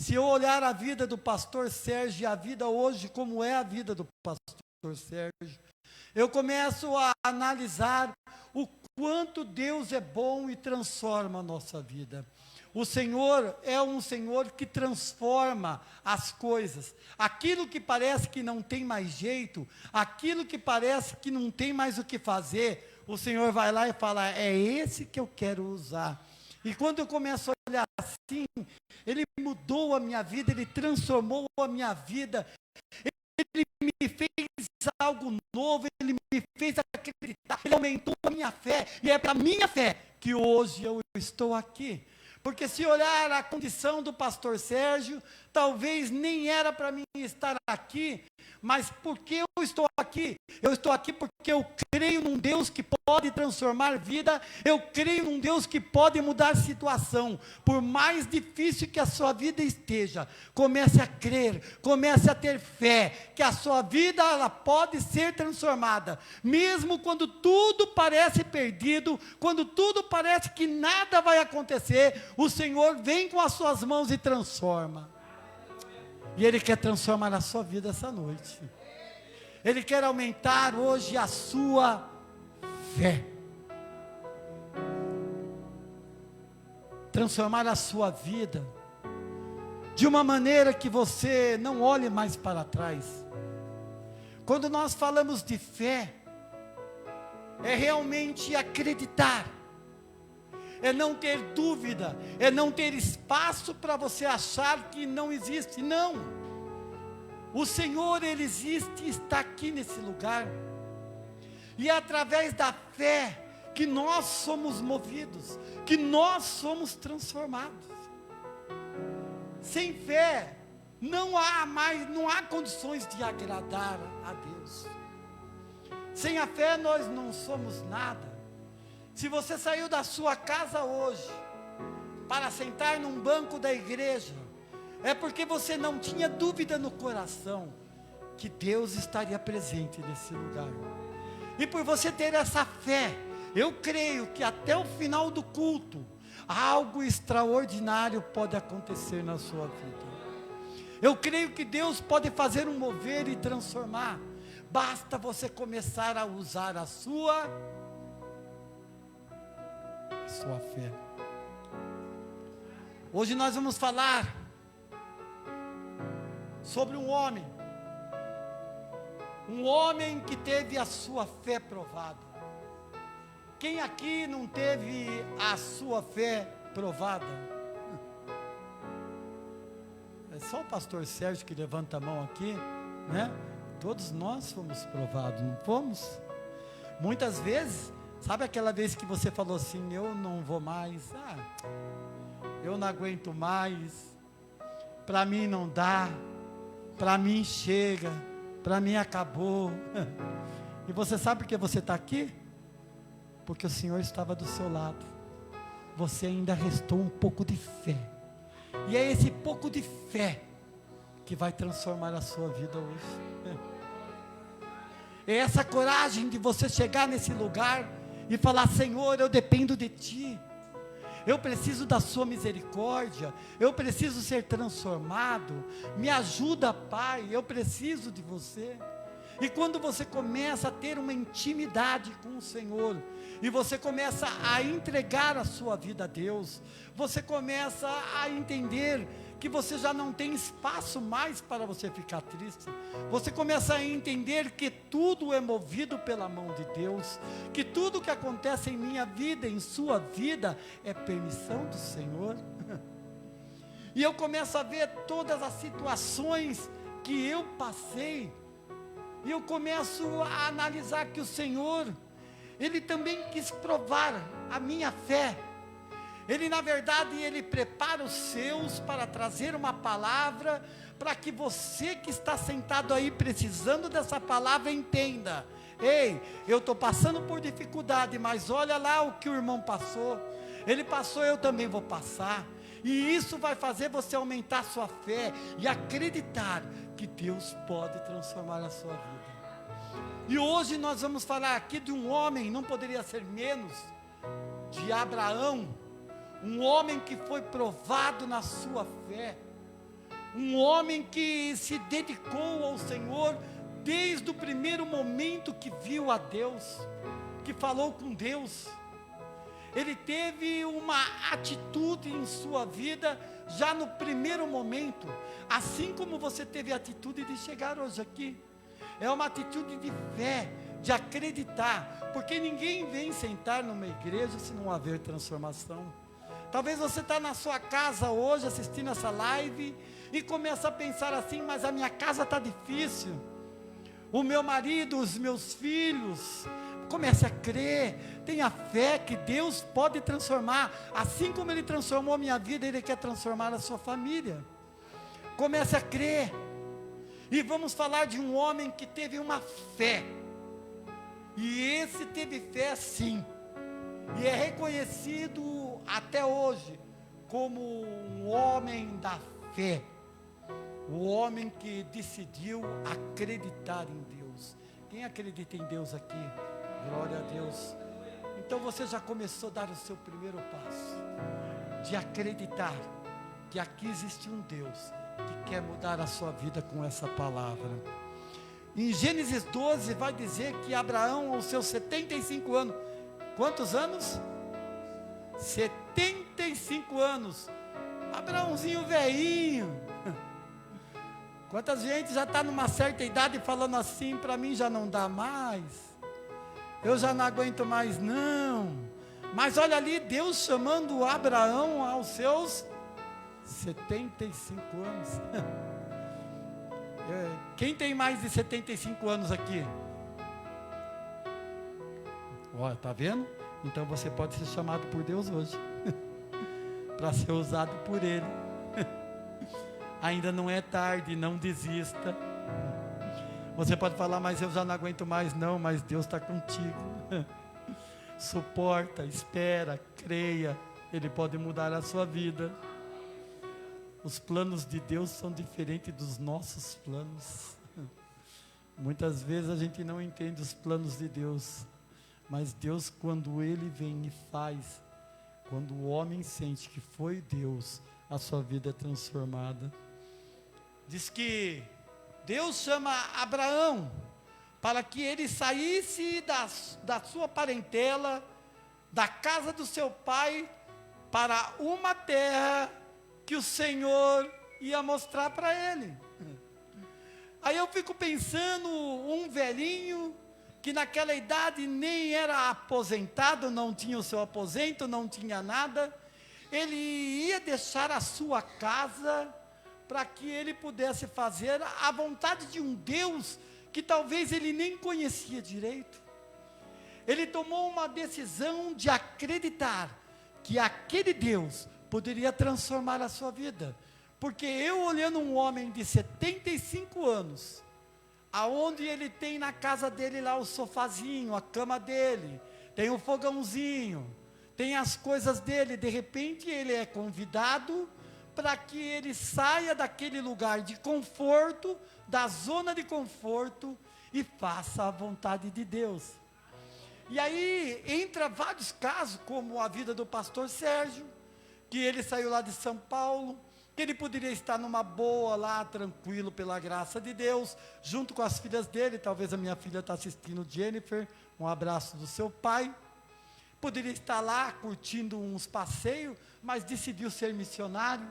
Se eu olhar a vida do pastor Sérgio e a vida hoje, como é a vida do pastor Sérgio, eu começo a analisar o quanto Deus é bom e transforma a nossa vida. O Senhor é um Senhor que transforma as coisas. Aquilo que parece que não tem mais jeito, aquilo que parece que não tem mais o que fazer, o Senhor vai lá e fala, é esse que eu quero usar. E quando eu começo a olhar assim, Ele mudou a minha vida, Ele transformou a minha vida, Ele me fez algo novo, Ele me fez acreditar, Ele aumentou a minha fé, e é para a minha fé que hoje eu estou aqui. Porque se olhar a condição do pastor Sérgio, talvez nem era para mim estar aqui, mas por que eu estou aqui? Eu estou aqui porque eu creio num Deus que pode transformar vida, eu creio num Deus que pode mudar situação. Por mais difícil que a sua vida esteja, comece a crer, comece a ter fé, que a sua vida ela pode ser transformada, mesmo quando tudo parece perdido, quando tudo parece que nada vai acontecer, o Senhor vem com as suas mãos e transforma. E Ele quer transformar a sua vida essa noite. Ele quer aumentar hoje a sua fé. Transformar a sua vida de uma maneira que você não olhe mais para trás. Quando nós falamos de fé, é realmente acreditar. É não ter dúvida, é não ter espaço para você achar que não existe, não. O Senhor, Ele existe e está aqui nesse lugar. E é através da fé que nós somos movidos, que nós somos transformados. Sem fé, não há condições de agradar a Deus. Sem a fé nós não somos nada. Se você saiu da sua casa hoje, para sentar num banco da igreja, é porque você não tinha dúvida no coração, que Deus estaria presente nesse lugar. E por você ter essa fé, eu creio que até o final do culto, algo extraordinário pode acontecer na sua vida. Eu creio que Deus pode fazer um mover e transformar, basta você começar a usar a sua fé. Hoje nós vamos falar sobre um homem que teve a sua fé provada. Quem aqui não teve a sua fé provada? É só o pastor Sérgio que levanta a mão aqui, né? Todos nós fomos provados, não fomos? Muitas vezes, sabe aquela vez que você falou assim, eu não vou mais, eu não aguento mais, para mim não dá, para mim chega, para mim acabou. E você sabe por que você está aqui? Porque o Senhor estava do seu lado, você ainda restou um pouco de fé, e é esse pouco de fé que vai transformar a sua vida hoje. É essa coragem de você chegar nesse lugar e falar, Senhor, eu dependo de Ti, eu preciso da sua misericórdia, eu preciso ser transformado, me ajuda, Pai, eu preciso de você. E quando você começa a ter uma intimidade com o Senhor, e você começa a entregar a sua vida a Deus, você começa a entender que você já não tem espaço mais para você ficar triste, você começa a entender que tudo é movido pela mão de Deus, que tudo que acontece em minha vida, em sua vida, é permissão do Senhor. E eu começo a ver todas as situações que eu passei, e eu começo a analisar que o Senhor, Ele também quis provar a minha fé. Ele, na verdade, Ele prepara os seus para trazer uma palavra, para que você que está sentado aí, precisando dessa palavra, entenda. Ei, eu estou passando por dificuldade, mas olha lá o que o irmão passou. Ele passou, eu também vou passar. E isso vai fazer você aumentar a sua fé e acreditar que Deus pode transformar a sua vida. E hoje nós vamos falar aqui de um homem, não poderia ser menos, de Abraão, um homem que foi provado na sua fé, um homem que se dedicou ao Senhor desde o primeiro momento que viu a Deus, que falou com Deus. Ele teve uma atitude em sua vida já no primeiro momento, assim como você teve a atitude de chegar hoje aqui. É uma atitude de fé, de acreditar, porque ninguém vem sentar numa igreja se não haver transformação. Talvez você está na sua casa hoje assistindo essa live e começa a pensar assim: mas a minha casa está difícil, o meu marido, os meus filhos. Comece a crer, tenha fé que Deus pode transformar, assim como Ele transformou a minha vida, Ele quer transformar a sua família. Comece a crer. E vamos falar de um homem que teve uma fé, e esse teve fé sim, e é reconhecido até hoje como um homem da fé, o homem que decidiu acreditar em Deus. Quem acredita em Deus aqui? Glória a Deus. Então você já começou a dar o seu primeiro passo, de acreditar que aqui existe um Deus que quer mudar a sua vida com essa palavra. Em Gênesis 12 vai dizer que Abraão, aos seus 75 anos, quantos anos? 75 anos, Abraãozinho velhinho. Quantas gente já está numa certa idade falando assim: para mim já não dá mais, eu já não aguento mais não. Mas olha ali, Deus chamando Abraão aos seus 75 anos. Quem tem mais de 75 anos aqui? Olha, tá vendo? Então você pode ser chamado por Deus hoje, para ser usado por Ele. Ainda não é tarde, não desista. Você pode falar: mas eu já não aguento mais não, mas Deus está contigo. Suporta, espera, creia, Ele pode mudar a sua vida. Os planos de Deus são diferentes dos nossos planos. Muitas vezes a gente não entende os planos de Deus, mas Deus, quando Ele vem e faz, quando o homem sente que foi Deus, a sua vida é transformada. Diz que Deus chama Abraão para que ele saísse da sua parentela, da casa do seu pai, para uma terra que o Senhor ia mostrar para ele. Aí eu fico pensando, um velhinho que naquela idade nem era aposentado, não tinha o seu aposento, não tinha nada, ele ia deixar a sua casa para que ele pudesse fazer a vontade de um Deus que talvez ele nem conhecia direito. Ele tomou uma decisão de acreditar que aquele Deus poderia transformar a sua vida. Porque eu, olhando um homem de 75 anos, aonde ele tem na casa dele lá o sofazinho, a cama dele, tem o fogãozinho, tem as coisas dele, de repente ele é convidado para que ele saia daquele lugar de conforto, da zona de conforto, e faça a vontade de Deus. E aí entra vários casos, como a vida do pastor Sérgio, que ele saiu lá de São Paulo, que ele poderia estar numa boa lá, tranquilo, pela graça de Deus, junto com as filhas dele. Talvez a minha filha está assistindo, Jennifer, um abraço do seu pai. Poderia estar lá curtindo uns passeios, mas decidiu ser missionário.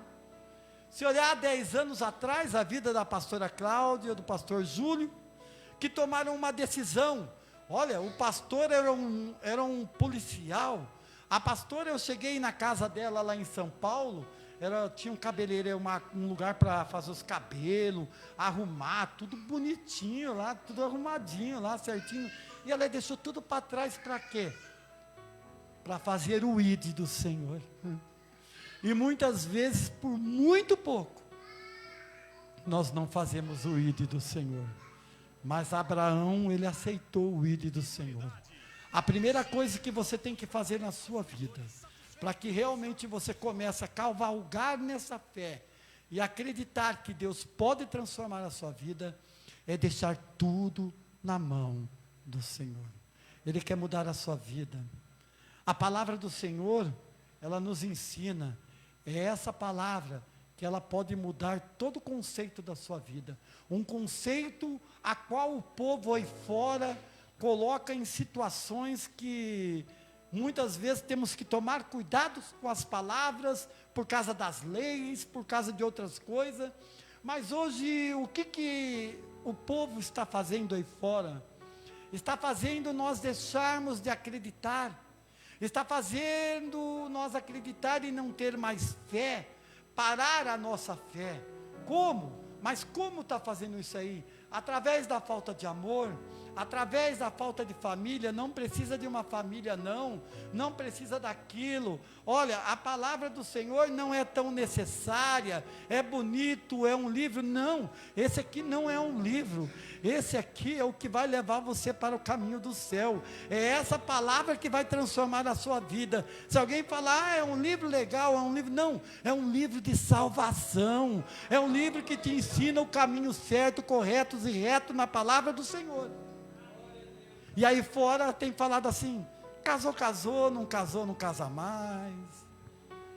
Se olhar 10 anos atrás, a vida da pastora Cláudia, do pastor Júlio, que tomaram uma decisão. Olha, o pastor era um policial. A pastora, eu cheguei na casa dela lá em São Paulo, tinha um cabeleireiro, um lugar para fazer os cabelos, arrumar, tudo bonitinho lá, tudo arrumadinho lá, certinho. E ela deixou tudo para trás, para quê? Para fazer o ID do Senhor. E muitas vezes, por muito pouco, nós não fazemos o ID do Senhor. Mas Abraão, ele aceitou o ID do Senhor. A primeira coisa que você tem que fazer na sua vida, para que realmente você comece a cavalgar nessa fé e acreditar que Deus pode transformar a sua vida, é deixar tudo na mão do Senhor. Ele quer mudar a sua vida. A palavra do Senhor, ela nos ensina, é essa palavra que ela pode mudar todo o conceito da sua vida. Um conceito a qual o povo aí fora coloca em situações que muitas vezes temos que tomar cuidado com as palavras, por causa das leis, por causa de outras coisas. Mas hoje, o que o povo está fazendo aí fora? Está fazendo nós deixarmos de acreditar. Está fazendo nós acreditar e não ter mais fé, parar a nossa fé. Como? Mas como está fazendo isso aí? Através da falta de amor, através da falta de família. Não precisa de uma família, não precisa daquilo. Olha, a palavra do Senhor não é tão necessária, é bonito, é um livro. Não, esse aqui não é um livro, esse aqui é o que vai levar você para o caminho do céu. É essa palavra que vai transformar a sua vida. Se alguém falar, é um livro legal, é um livro, não, é um livro de salvação, é um livro que te ensina o caminho certo, correto e reto na palavra do Senhor. E aí fora tem falado assim, casou, não casou, não casa mais.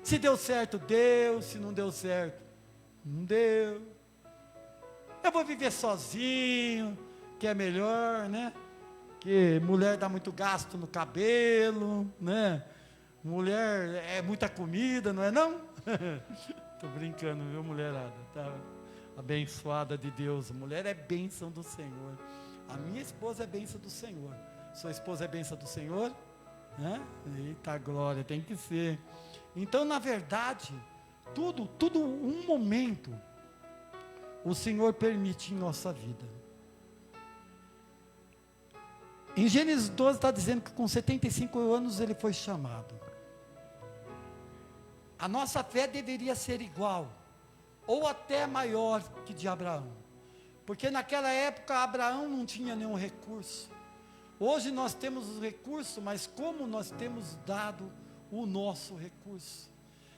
Se deu certo, deu. Se não deu certo, não deu. Eu vou viver sozinho, que é melhor, né? Que mulher dá muito gasto no cabelo, né? Mulher é muita comida, não é não? Estou brincando, viu, mulherada? Tá abençoada de Deus. Mulher é bênção do Senhor. A minha esposa é bênção do Senhor. Sua esposa é bênção do Senhor? Né? Eita glória, tem que ser. Então, na verdade, tudo um momento, o Senhor permite em nossa vida. Em Gênesis 12 está dizendo que com 75 anos ele foi chamado. A nossa fé deveria ser igual, ou até maior que de Abraão. Porque naquela época Abraão não tinha nenhum recurso. Hoje nós temos os recursos, mas como nós temos dado o nosso recurso?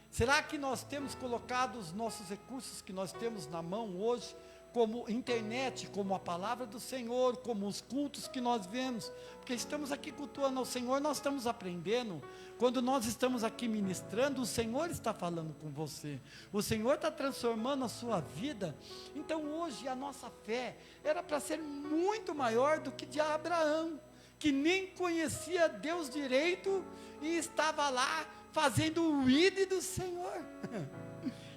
Será que nós temos colocado os nossos recursos que nós temos na mão hoje, como internet, como a palavra do Senhor, como os cultos que nós vemos? Porque estamos aqui cultuando ao Senhor, nós estamos aprendendo. Quando nós estamos aqui ministrando, o Senhor está falando com você. O Senhor está transformando a sua vida. Então hoje a nossa fé era para ser muito maior do que de Abraão, que nem conhecia Deus direito e estava lá fazendo o ID do Senhor.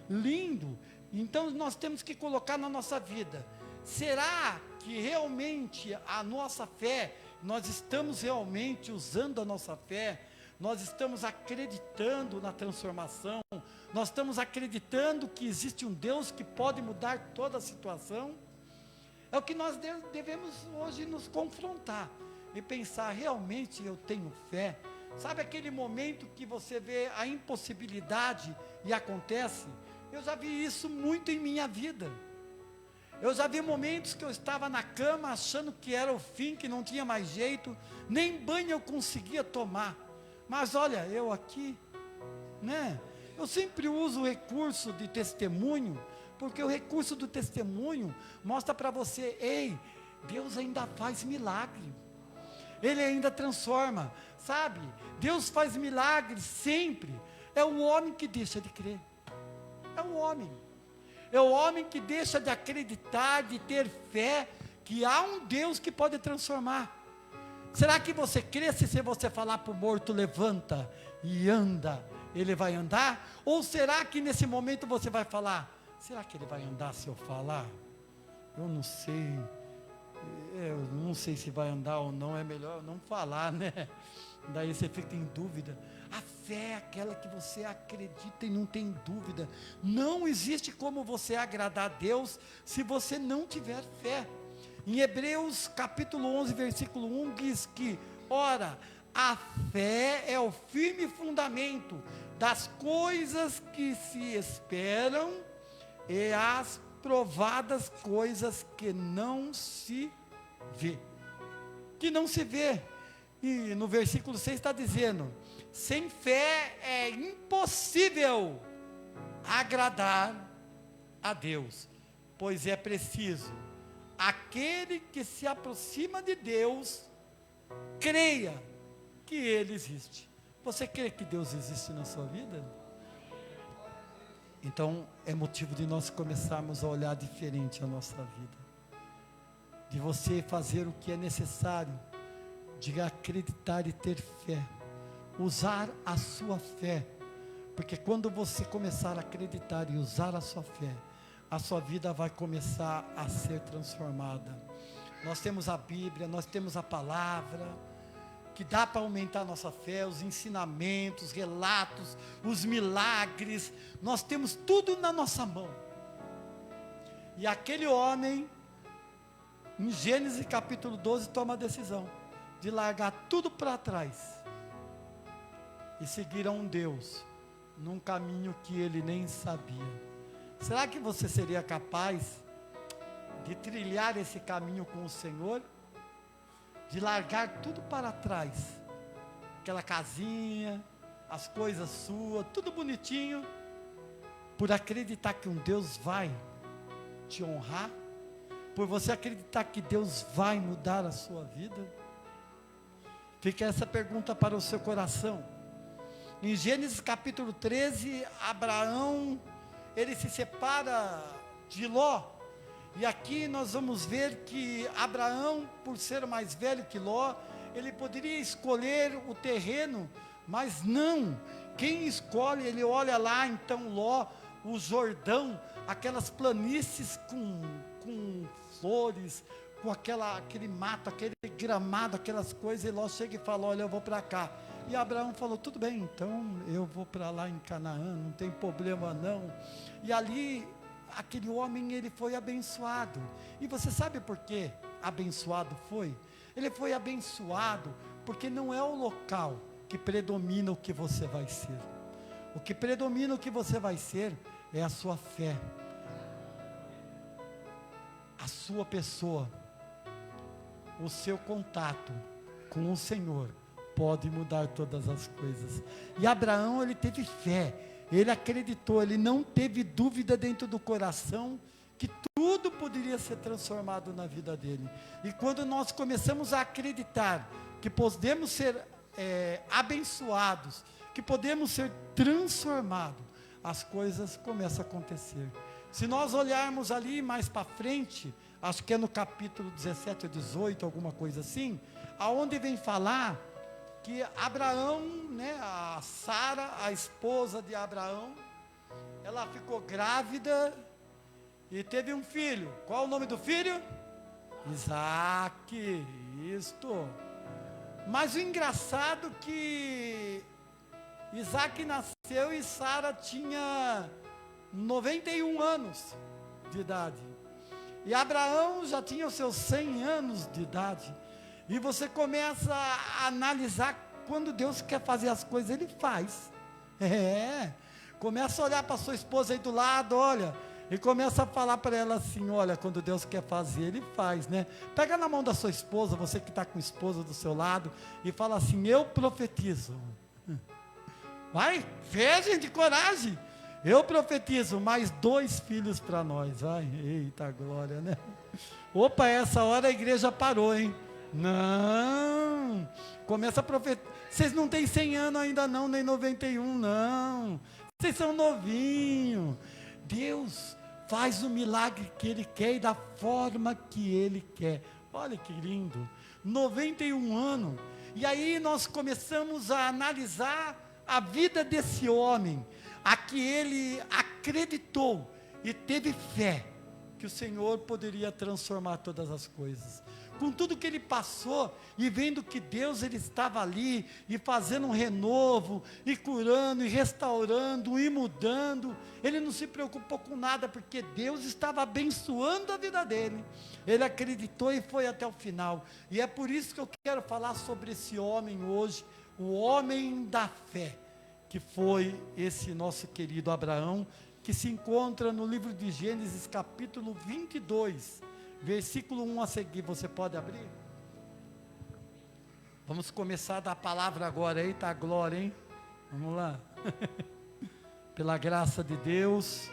Lindo. Então nós temos que colocar na nossa vida, será que realmente a nossa fé, nós estamos realmente usando a nossa fé, nós estamos acreditando na transformação, nós estamos acreditando que existe um Deus que pode mudar toda a situação? É o que nós devemos hoje nos confrontar, e pensar, realmente eu tenho fé? Sabe aquele momento que você vê a impossibilidade e acontece? Eu já vi isso muito em minha vida. Eu já vi momentos que eu estava na cama achando que era o fim, que não tinha mais jeito, nem banho eu conseguia tomar. Mas olha, eu aqui, né? Eu sempre uso o recurso de testemunho, porque o recurso do testemunho mostra para você, ei, Deus ainda faz milagre. Ele ainda transforma, sabe? Deus faz milagres sempre. É o homem que deixa de crer. É o homem que deixa de acreditar, de ter fé, que há um Deus que pode transformar. Será que você crê se você falar para o morto, levanta e anda, ele vai andar? Ou será que nesse momento você vai falar, será que ele vai andar se eu falar? Eu não sei se vai andar ou não, é melhor não falar, né? Daí você fica em dúvida. A fé é aquela que você acredita e não tem dúvida. Não existe como você agradar a Deus se você não tiver fé. Em Hebreus capítulo 11, versículo 1 diz que, ora, a fé é o firme fundamento das coisas que se esperam e as provadas coisas que não se vê. Que não se vê. E no versículo 6 está dizendo, sem fé é impossível agradar a Deus, pois é preciso aquele que se aproxima de Deus, creia que Ele existe. Você crê que Deus existe na sua vida? Então é motivo de nós começarmos a olhar diferente a nossa vida, de você fazer o que é necessário, de acreditar e ter fé, usar a sua fé, porque quando você começar a acreditar e usar a sua fé, a sua vida vai começar a ser transformada. Nós temos a Bíblia, nós temos a palavra, que dá para aumentar a nossa fé, os ensinamentos, relatos, os milagres, nós temos tudo na nossa mão. E aquele homem, em Gênesis capítulo 12, toma a decisão de largar tudo para trás e seguir a um Deus, num caminho que ele nem sabia. Será que você seria capaz de trilhar esse caminho com o Senhor? De largar tudo para trás, aquela casinha, as coisas suas, tudo bonitinho, por acreditar que um Deus vai te honrar, por você acreditar que Deus vai mudar a sua vida? Fica essa pergunta para o seu coração. Em Gênesis capítulo 13, Abraão, ele se separa de Ló, e aqui nós vamos ver que Abraão, por ser mais velho que Ló, ele poderia escolher o terreno, mas não, quem escolhe, ele olha lá, então Ló, o Jordão, aquelas planícies com flores, com aquele mato, aquele gramado, aquelas coisas, e Ló chega e fala, olha, eu vou para cá. E Abraão falou, tudo bem, então eu vou para lá em Canaã, não tem problema não. E ali, aquele homem, ele foi abençoado. E você sabe por que abençoado foi? Ele foi abençoado porque não é o local que predomina o que você vai ser. O que predomina o que você vai ser é a sua fé, a sua pessoa, o seu contato com o Senhor pode mudar todas as coisas. E Abraão, ele teve fé, ele acreditou, ele não teve dúvida dentro do coração que tudo poderia ser transformado na vida dele. E quando nós começamos a acreditar que podemos ser abençoados, que podemos ser transformados, as coisas começam a acontecer. Se nós olharmos ali mais para frente, acho que é no capítulo 17 ou 18, alguma coisa assim, aonde vem falar que Abraão, né, a Sara, a esposa de Abraão, ela ficou grávida e teve um filho. Qual o nome do filho? Isaac, isto. Mas o engraçado é que Isaac nasceu e Sara tinha 91 anos de idade. E Abraão já tinha os seus 100 anos de idade. E você começa a analisar, quando Deus quer fazer as coisas, Ele faz. Começa a olhar para sua esposa aí do lado, olha, e começa a falar para ela assim, olha, quando Deus quer fazer, Ele faz, né? Pega na mão da sua esposa, você que está com a esposa do seu lado, e fala assim, eu profetizo. Vai, fé, gente, coragem. Eu profetizo mais 2 filhos para nós. Ai, eita glória, né? Opa, essa hora a igreja parou, hein? Não, começa a profetizar. Vocês não têm 100 anos ainda não, nem 91 não. Vocês são novinhos. Deus faz o milagre que Ele quer e da forma que Ele quer. Olha que lindo, 91 anos. E aí nós começamos a analisar a vida desse homem, a que ele acreditou e teve fé que o Senhor poderia transformar todas as coisas. Com tudo que ele passou, e vendo que Deus, ele estava ali, e fazendo um renovo, e curando, e restaurando, e mudando, ele não se preocupou com nada, porque Deus estava abençoando a vida dele. Ele acreditou e foi até o final. E é por isso que eu quero falar sobre esse homem hoje, o homem da fé, que foi esse nosso querido Abraão, que se encontra no livro de Gênesis capítulo 22, versículo 1 a seguir. Você pode abrir? Vamos começar da palavra agora, eita glória, hein? Vamos lá. Pela graça de Deus,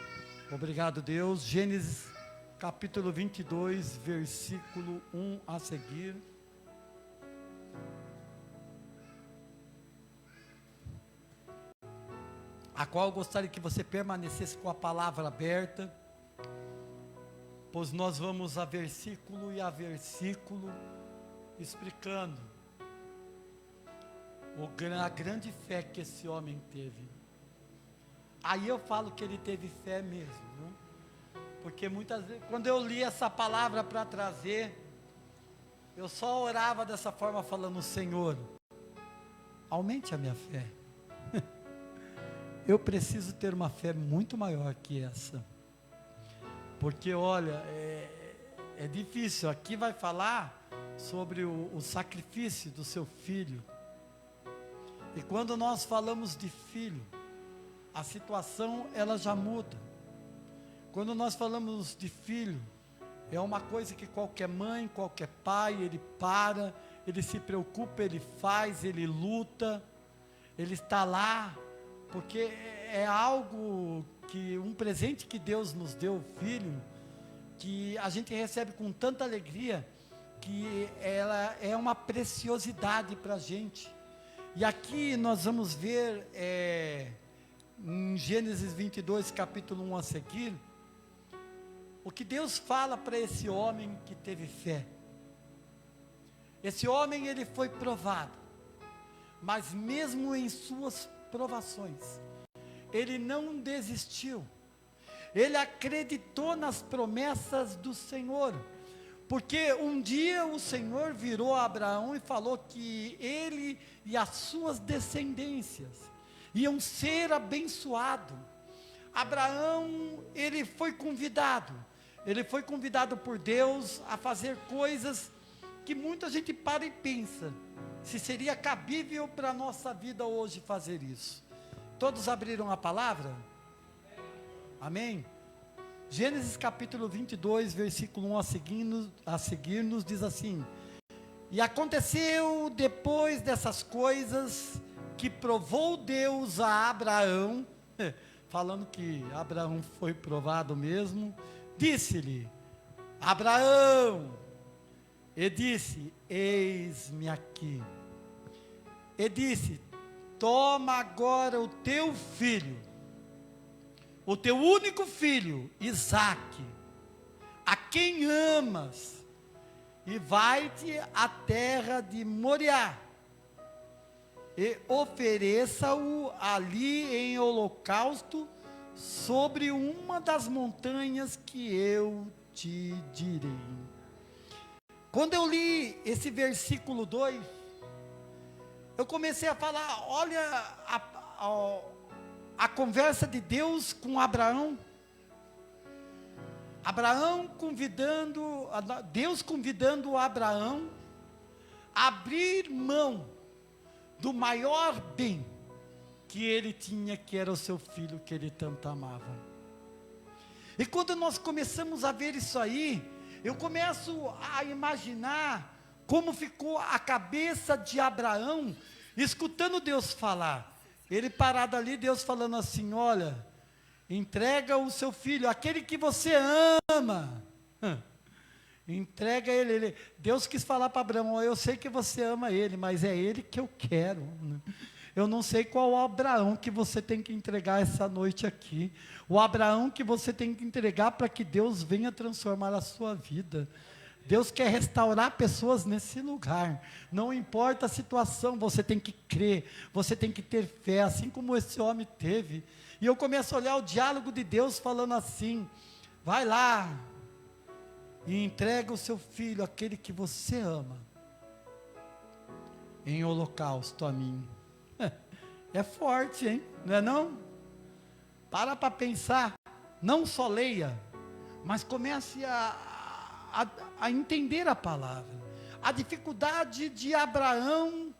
obrigado Deus. Gênesis capítulo 22, versículo 1 a seguir. a qual eu gostaria que você permanecesse com a palavra aberta, pois nós vamos a versículo e a versículo explicando a grande fé que esse homem teve. Aí eu falo que ele teve fé mesmo, viu? Porque muitas vezes, quando eu li essa palavra para trazer, eu só orava dessa forma, falando: Senhor, aumente a minha fé. Eu preciso ter uma fé muito maior que essa. Porque olha, é difícil. Aqui vai falar sobre o sacrifício do seu filho. E quando nós falamos de filho, a situação ela já muda. Quando nós falamos de filho, é uma coisa que qualquer mãe, qualquer pai, ele se preocupa, ele faz, ele luta, ele está lá, porque é algo que, um presente que Deus nos deu, o filho, que a gente recebe com tanta alegria, que ela é uma preciosidade para a gente. E aqui nós vamos ver, em Gênesis 22, capítulo 1 a seguir, o que Deus fala para esse homem que teve fé. Esse homem, ele foi provado, mas mesmo em suas provações, ele não desistiu, ele acreditou nas promessas do Senhor, porque um dia o Senhor virou a Abraão e falou que ele e as suas descendências iam ser abençoados. Abraão, ele foi convidado por Deus a fazer coisas que muita gente para e pensa, se seria cabível para a nossa vida hoje fazer isso. Todos abriram a palavra? Amém? Gênesis capítulo 22, versículo 1 a seguir nos diz assim: E aconteceu depois dessas coisas, que provou Deus a Abraão, falando que Abraão foi provado mesmo, disse-lhe: Abraão, e disse: eis-me aqui. E disse: toma agora o teu filho, o teu único filho, Isaque, a quem amas, e vai-te à terra de Moriá, e ofereça-o ali em holocausto, sobre uma das montanhas que eu te direi. Quando eu li esse versículo 2, eu comecei a falar, olha a conversa de Deus com Abraão. Deus convidando Abraão a abrir mão do maior bem que ele tinha, que era o seu filho que ele tanto amava. E quando nós começamos a ver isso aí, eu começo a imaginar como ficou a cabeça de Abraão, escutando Deus falar. Ele parado ali, Deus falando assim: olha, entrega o seu filho, aquele que você ama, entrega ele. Deus quis falar para Abraão: eu sei que você ama ele, mas é ele que eu quero. Eu não sei qual o Abraão que você tem que entregar essa noite aqui, o Abraão que você tem que entregar para que Deus venha transformar a sua vida. Deus quer restaurar pessoas nesse lugar, não importa a situação, você tem que crer, você tem que ter fé, assim como esse homem teve. E eu começo a olhar o diálogo de Deus falando assim: vai lá e entrega o seu filho, aquele que você ama, em holocausto a mim. É forte, hein? Não é não? Para pensar, não só leia, mas comece a entender a palavra. A dificuldade de Abraão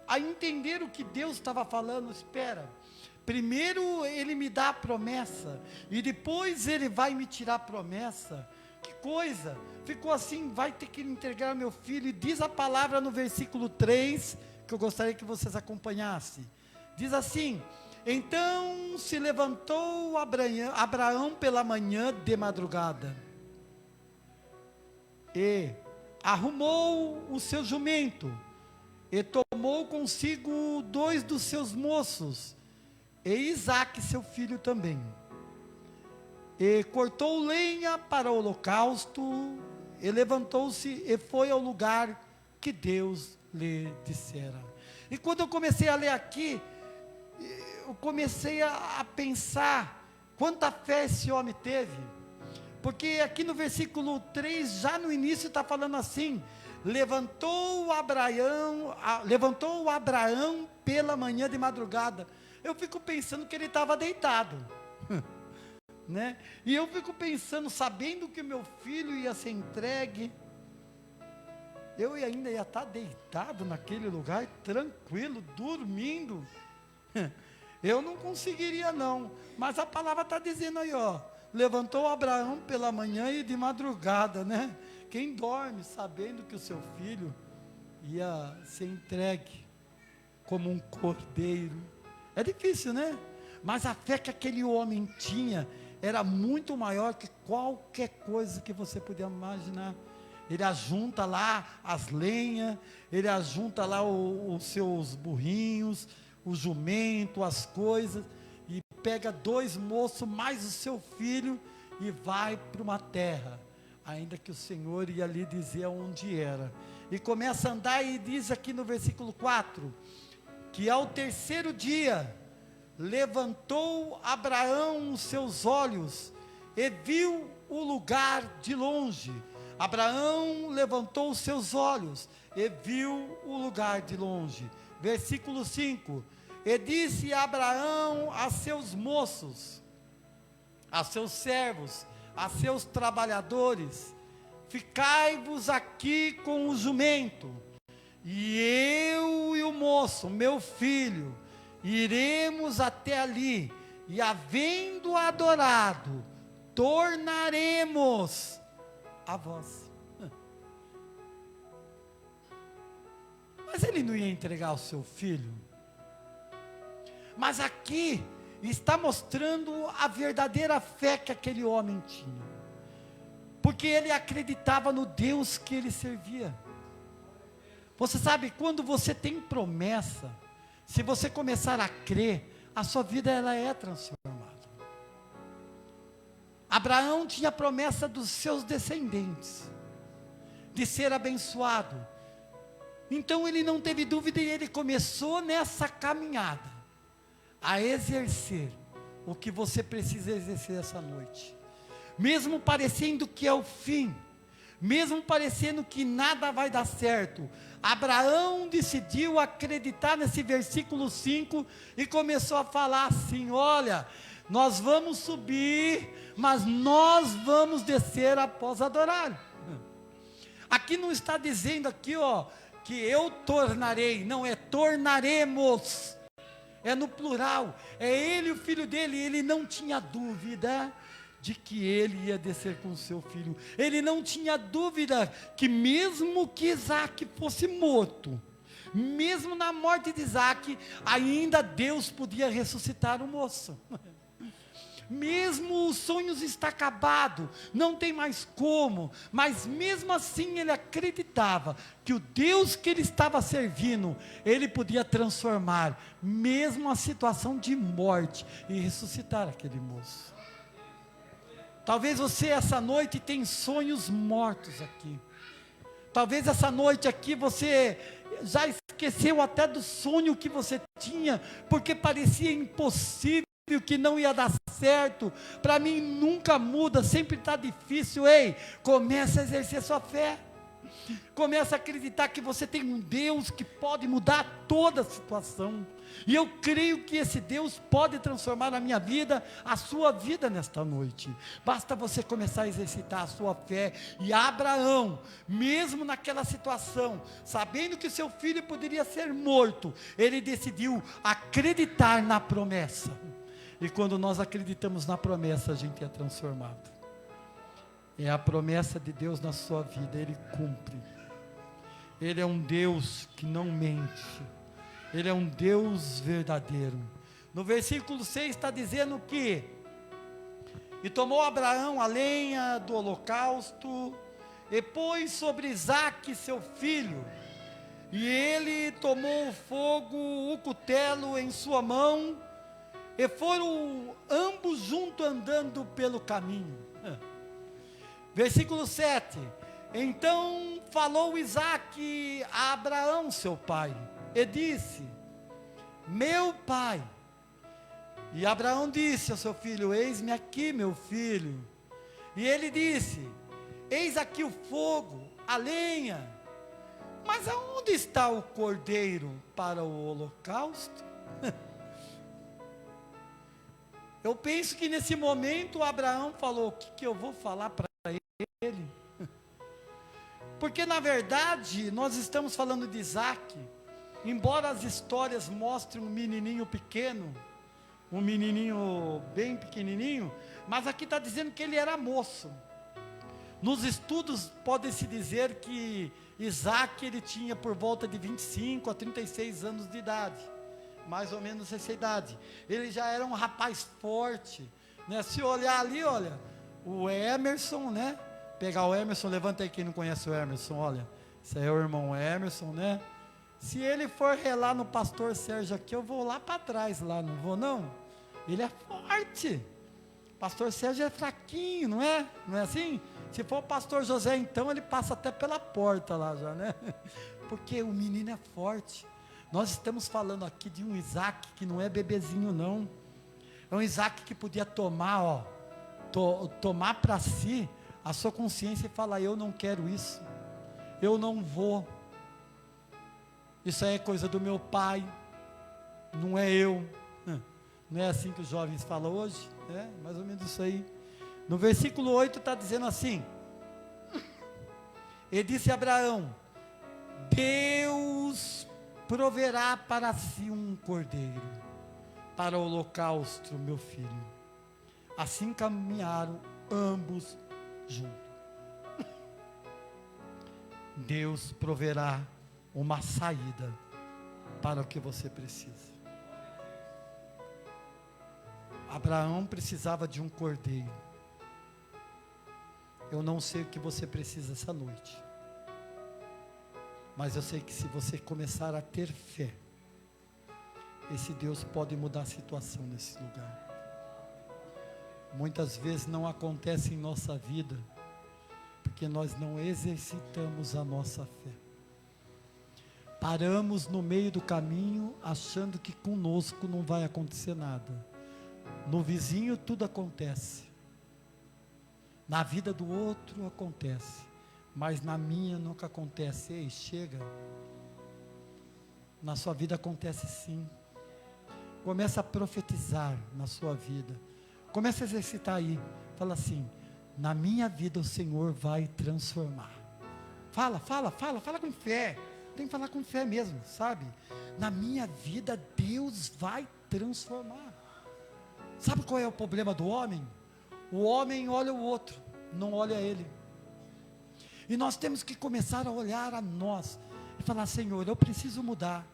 a entender o que Deus estava falando. Espera, primeiro ele me dá a promessa, e depois ele vai me tirar a promessa. Que coisa, ficou assim, vai ter que entregar meu filho. E diz a palavra no versículo 3, que eu gostaria que vocês acompanhassem. Diz assim: então se levantou Abraão pela manhã de madrugada, e arrumou o seu jumento, e tomou consigo 2 dos seus moços, e Isaque seu filho também. E cortou lenha para o holocausto, e levantou-se e foi ao lugar que Deus lhe dissera. E quando eu comecei a ler aqui, eu comecei a pensar quanta fé esse homem teve. Porque aqui no versículo 3, já no início está falando assim: levantou Abraão pela manhã de madrugada. Eu fico pensando que ele estava deitado. Né? E eu fico pensando, sabendo que meu filho ia ser entregue, eu ainda ia estar deitado naquele lugar, tranquilo, dormindo. Eu não conseguiria não, mas a palavra está dizendo aí, ó, levantou Abraão pela manhã e de madrugada, né? Quem dorme sabendo que o seu filho ia ser entregue como um cordeiro, é difícil, né? Mas a fé que aquele homem tinha era muito maior que qualquer coisa que você podia imaginar. Ele ajunta lá as lenhas, ele ajunta lá os seus burrinhos, o jumento, as coisas, e pega 2 moços mais o seu filho e vai para uma terra, ainda que o Senhor ia lhe dizer onde era. E começa a andar e diz aqui no versículo 4, que ao 3º dia, levantou Abraão os seus olhos e viu o lugar de longe. Abraão levantou os seus olhos e viu o lugar de longe. Versículo 5, e disse Abraão a seus moços, a seus servos, a seus trabalhadores: ficai-vos aqui com o jumento, e eu e o moço, meu filho, iremos até ali, e havendo adorado, tornaremos a vós. Mas ele não ia entregar o seu filho? Mas aqui está mostrando a verdadeira fé que aquele homem tinha, porque ele acreditava no Deus que ele servia. Você sabe, quando você tem promessa, se você começar a crer, a sua vida ela é transformada. Abraão tinha a promessa dos seus descendentes, de ser abençoado. Então ele não teve dúvida e ele começou nessa caminhada, a exercer o que você precisa exercer essa noite. Mesmo parecendo que é o fim, mesmo parecendo que nada vai dar certo, Abraão decidiu acreditar nesse versículo 5 e começou a falar assim: olha, nós vamos subir, mas nós vamos descer após adorar. Aqui não está dizendo aqui, ó, que eu tornarei, não, é tornaremos, é no plural, é ele e o filho dele. Ele não tinha dúvida de que ele ia descer com o seu filho. Ele não tinha dúvida que mesmo que Isaque fosse morto, mesmo na morte de Isaque, ainda Deus podia ressuscitar o moço. Mesmo os sonhos está acabado, não tem mais como, mas mesmo assim ele acreditava que o Deus que ele estava servindo, ele podia transformar mesmo a situação de morte e ressuscitar aquele moço. Talvez você essa noite tem sonhos mortos aqui. Talvez essa noite aqui você já esqueceu até do sonho que você tinha, porque parecia impossível, que não ia dar certo. Para mim nunca muda, sempre está difícil. Ei, começa a exercer sua fé. Começa a acreditar que você tem um Deus que pode mudar toda a situação. E eu creio que esse Deus pode transformar a minha vida, a sua vida nesta noite. Basta você começar a exercitar a sua fé. E Abraão, mesmo naquela situação, sabendo que seu filho poderia ser morto, ele decidiu acreditar na promessa. E quando nós acreditamos na promessa, a gente é transformado. É a promessa de Deus na sua vida, Ele cumpre. Ele é um Deus que não mente. Ele é um Deus verdadeiro. No versículo 6 está dizendo que: e tomou Abraão a lenha do holocausto, e pôs sobre Isaque seu filho, e ele tomou o fogo, o cutelo em sua mão, e foram ambos juntos andando pelo caminho. Versículo 7, então falou Isaque a Abraão seu pai, e disse, meu pai. E Abraão disse ao seu filho, eis-me aqui meu filho. E ele disse, eis aqui o fogo, a lenha, mas aonde está o cordeiro para o holocausto? Eu penso que nesse momento Abraão falou, o que eu vou falar para ele? Porque na verdade nós estamos falando de Isaque, embora as histórias mostrem um menininho pequeno, um menininho bem pequenininho, mas aqui está dizendo que ele era moço. Nos estudos pode-se dizer que Isaque ele tinha por volta de 25 a 36 anos de idade, mais ou menos essa idade. Ele já era um rapaz forte, né? Se olhar ali, olha, o Emerson, né? Pegar o Emerson, levanta aí quem não conhece o Emerson, olha, esse aí é o irmão Emerson, né? Se ele for relar no pastor Sérgio aqui, eu vou lá para trás, lá, não vou não? Ele é forte. Pastor Sérgio é fraquinho, não é? Não é assim? Se for o pastor José, então, ele passa até pela porta lá já, né? Porque o menino é forte. Nós estamos falando aqui de um Isaque que não é bebezinho, não. É um Isaque que podia tomar, tomar para si a sua consciência e falar, eu não quero isso. Eu não vou. Isso aí é coisa do meu pai, não é eu. Não é assim que os jovens falam hoje? É mais ou menos isso aí. No versículo 8 está dizendo assim, ele disse a Abraão, Deus proverá para si um cordeiro, para o holocausto, meu filho. Assim caminharam ambos juntos. Deus proverá uma saída para o que você precisa. Abraão precisava de um cordeiro. Eu não sei o que você precisa essa noite, mas eu sei que se você começar a ter fé, esse Deus pode mudar a situação nesse lugar. Muitas vezes não acontece em nossa vida, porque nós não exercitamos a nossa fé. Paramos no meio do caminho, achando que conosco não vai acontecer nada. No vizinho tudo acontece, na vida do outro acontece, mas na minha nunca acontece. Ei, chega, na sua vida acontece sim. Começa a profetizar na sua vida, começa a exercitar aí, fala assim, na minha vida o Senhor vai transformar. Fala com fé, tem que falar com fé mesmo, sabe? Na minha vida Deus vai transformar. Sabe qual é o problema do homem? O homem olha o outro, não olha ele. E nós temos que começar a olhar a nós e falar, Senhor, eu preciso mudar,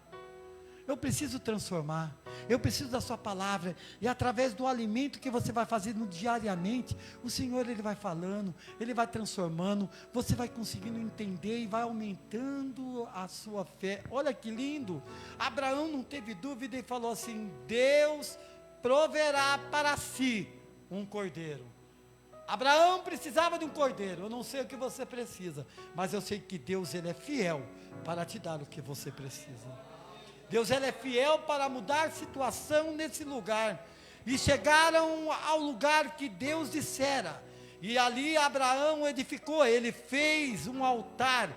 eu preciso transformar, eu preciso da sua palavra. E através do alimento que você vai fazendo diariamente, o Senhor ele vai falando, ele vai transformando, você vai conseguindo entender e vai aumentando a sua fé. Olha que lindo, Abraão não teve dúvida e falou assim, Deus proverá para si um cordeiro. Abraão precisava de um cordeiro. Eu não sei o que você precisa, mas eu sei que Deus ele é fiel para te dar o que você precisa. Deus ele é fiel para mudar a situação nesse lugar. E chegaram ao lugar que Deus dissera, e ali Abraão edificou, ele fez um altar,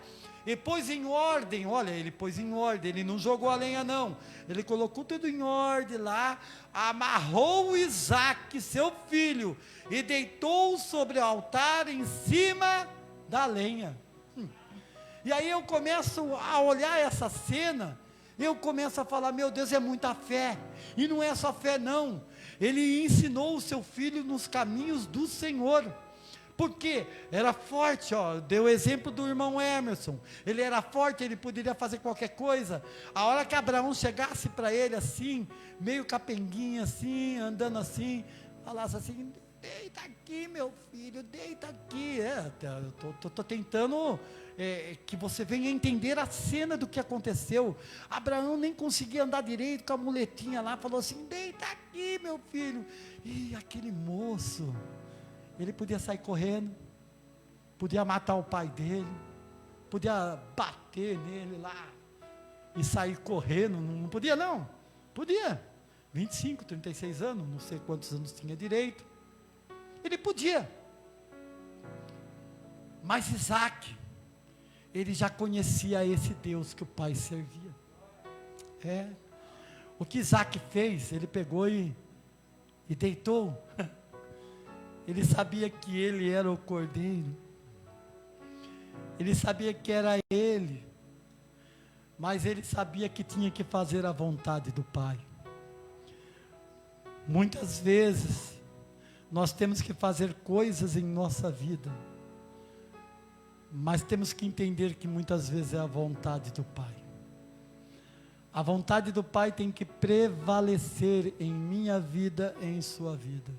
e pôs em ordem. Olha, ele pôs em ordem, ele não jogou a lenha não, ele colocou tudo em ordem lá, amarrou Isaque, seu filho, e deitou sobre o altar em cima da lenha. E aí eu começo a olhar essa cena, eu começo a falar, meu Deus, é muita fé, e não é só fé não, ele ensinou o seu filho nos caminhos do Senhor, porque era forte, deu o exemplo do irmão Emerson, ele era forte, ele poderia fazer qualquer coisa. A hora que Abraão chegasse para ele assim, meio capenguinha assim, andando assim, falasse assim, deita aqui, meu filho, deita aqui. Eu estou tentando que você venha entender a cena do que aconteceu. Abraão nem conseguia andar direito com a muletinha lá, falou assim, deita aqui, meu filho. E aquele moço, ele podia sair correndo, podia matar o pai dele, podia bater nele lá, e sair correndo, não podia não, podia, 25, 36 anos, não sei quantos anos tinha direito, ele podia, mas Isaac, ele já conhecia esse Deus que o pai servia, o que Isaac fez, ele pegou e deitou, ele sabia que ele era o cordeiro, ele sabia que era ele, mas ele sabia que tinha que fazer a vontade do Pai. Muitas vezes, nós temos que fazer coisas em nossa vida, mas temos que entender que muitas vezes é a vontade do Pai. A vontade do Pai tem que prevalecer em minha vida e em sua vida.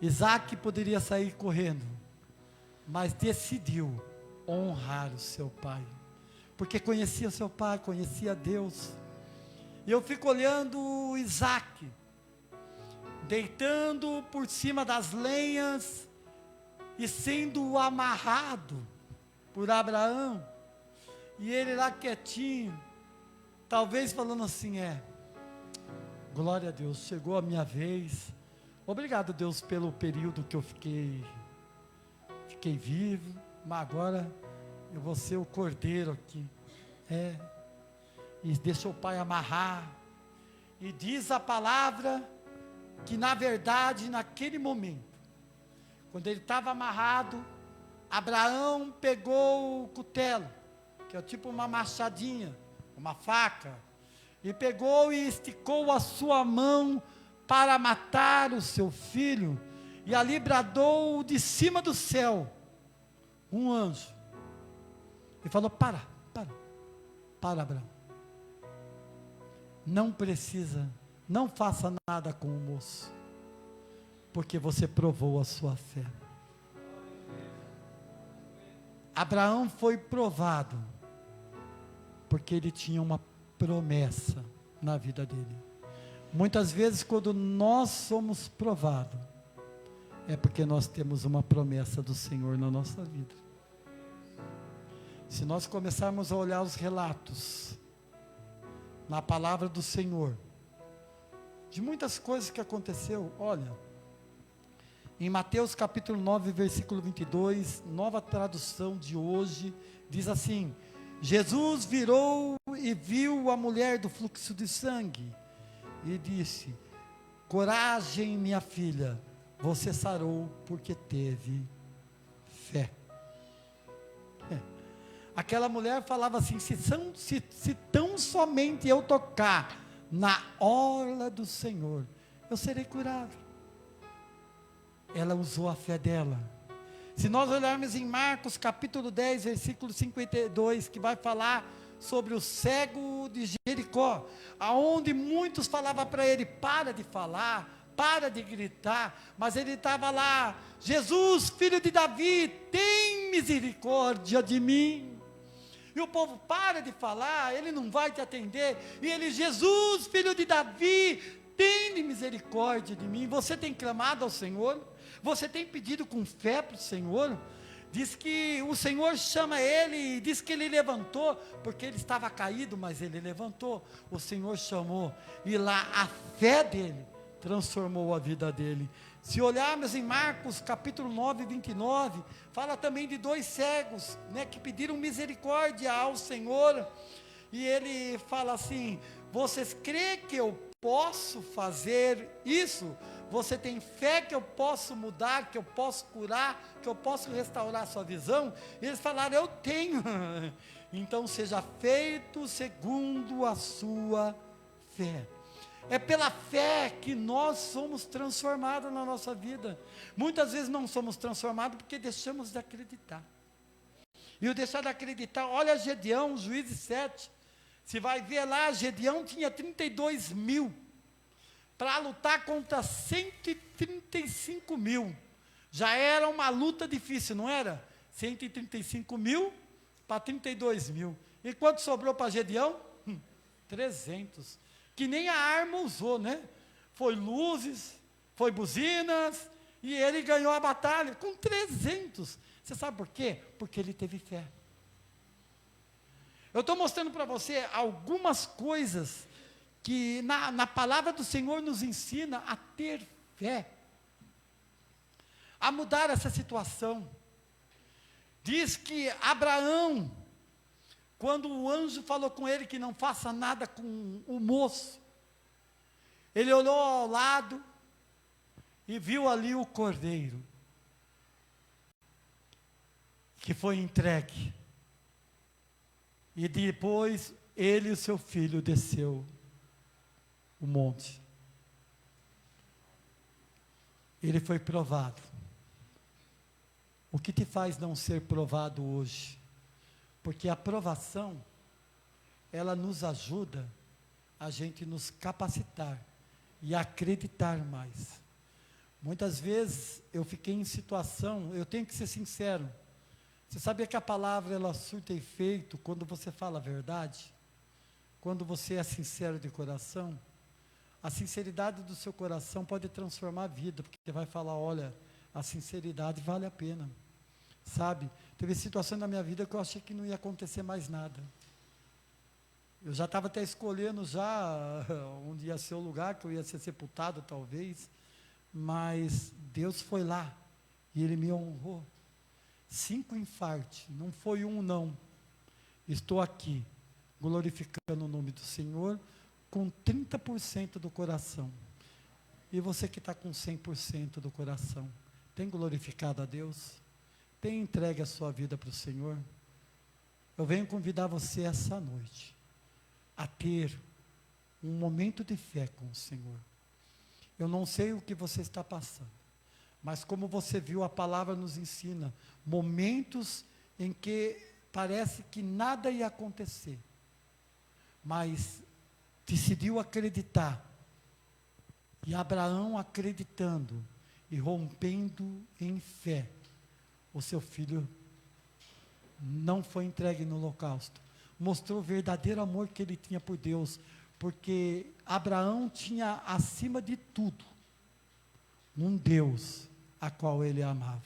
Isaac poderia sair correndo, mas decidiu honrar o seu pai, porque conhecia o seu pai, conhecia Deus. E eu fico olhando Isaac, deitando por cima das lenhas, e sendo amarrado por Abraão, e ele lá quietinho, talvez falando assim, glória a Deus, chegou a minha vez, obrigado Deus pelo período que eu fiquei vivo, mas agora eu vou ser o cordeiro aqui, e deixa o pai amarrar, e diz a palavra, que na verdade, naquele momento, quando ele estava amarrado, Abraão pegou o cutelo, que é tipo uma machadinha, uma faca, e pegou e esticou a sua mão, para matar o seu filho, e ali bradou de cima do céu, um anjo, e falou, para Abraão, não faça nada com o moço, porque você provou a sua fé. Abraão foi provado, porque ele tinha uma promessa na vida dele. Muitas vezes quando nós somos provados, é porque nós temos uma promessa do Senhor na nossa vida. Se nós começarmos a olhar os relatos, na palavra do Senhor, de muitas coisas que aconteceu, olha, em Mateus capítulo 9, versículo 22, nova tradução de hoje, diz assim, Jesus virou e viu a mulher do fluxo de sangue, e disse, coragem minha filha, você sarou porque teve fé. Aquela mulher falava assim, se tão somente eu tocar na orla do Senhor, eu serei curado. Ela usou a fé dela. Se nós olharmos em Marcos capítulo 10, versículo 52, que vai falar sobre o cego de Jericó, aonde muitos falavam para ele, para de falar, para de gritar, mas ele estava lá, Jesus, filho de Davi, tem misericórdia de mim. E o povo para de falar, ele não vai te atender, e ele, Jesus, filho de Davi, tem misericórdia de mim. Você tem clamado ao Senhor? Você tem pedido com fé para o Senhor? Diz que o Senhor chama ele, diz que ele levantou, porque ele estava caído, mas ele levantou, o Senhor chamou, e lá a fé dele, transformou a vida dele. Se olharmos em Marcos capítulo 9, 29, fala também de dois cegos, que pediram misericórdia ao Senhor, e ele fala assim, vocês creem que eu posso fazer isso? Você tem fé que eu posso mudar, que eu posso curar, que eu posso restaurar a sua visão? E eles falaram, eu tenho. Então seja feito segundo a sua fé. É pela fé que nós somos transformados na nossa vida. Muitas vezes não somos transformados porque deixamos de acreditar. E o deixar de acreditar, olha Gedeão, Juízes 7. Você vai ver lá, Gedeão tinha 32 mil para lutar contra 135 mil. Já era uma luta difícil, não era? 135 mil para 32 mil. E quanto sobrou para Gedeão? 300. Que nem a arma usou, né? Foi luzes, foi buzinas, e ele ganhou a batalha com 300. Você sabe por quê? Porque ele teve fé. Eu estou mostrando para você algumas coisas que na palavra do Senhor nos ensina a ter fé, a mudar essa situação. Diz que Abraão, quando o anjo falou com ele que não faça nada com o moço, ele olhou ao lado e viu ali o cordeiro, que foi entregue. E depois ele e o seu filho desceu o monte. Ele foi provado. O que te faz não ser provado hoje? Porque a provação, ela nos ajuda a gente nos capacitar e acreditar mais. Muitas vezes eu fiquei em situação, eu tenho que ser sincero. Você sabia que a palavra ela surte efeito quando você fala a verdade? Quando você é sincero de coração? A sinceridade do seu coração pode transformar a vida, porque você vai falar, olha, a sinceridade vale a pena. Sabe? Teve situações na minha vida que eu achei que não ia acontecer mais nada. Eu já estava até escolhendo já onde ia ser o lugar, que eu ia ser sepultado talvez, mas Deus foi lá e Ele me honrou. 5 infartos, não foi um não. Estou aqui, glorificando o nome do Senhor, com 30% do coração. E você que está com 100% do coração, tem glorificado a Deus? Tem entregue a sua vida para o Senhor? Eu venho convidar você essa noite a ter um momento de fé com o Senhor. Eu não sei o que você está passando, mas como você viu, a palavra nos ensina momentos em que parece que nada ia acontecer, mas decidiu acreditar, e Abraão acreditando e rompendo em fé, o seu filho não foi entregue no holocausto, mostrou o verdadeiro amor que ele tinha por Deus, porque Abraão tinha acima de tudo um Deus a qual ele amava.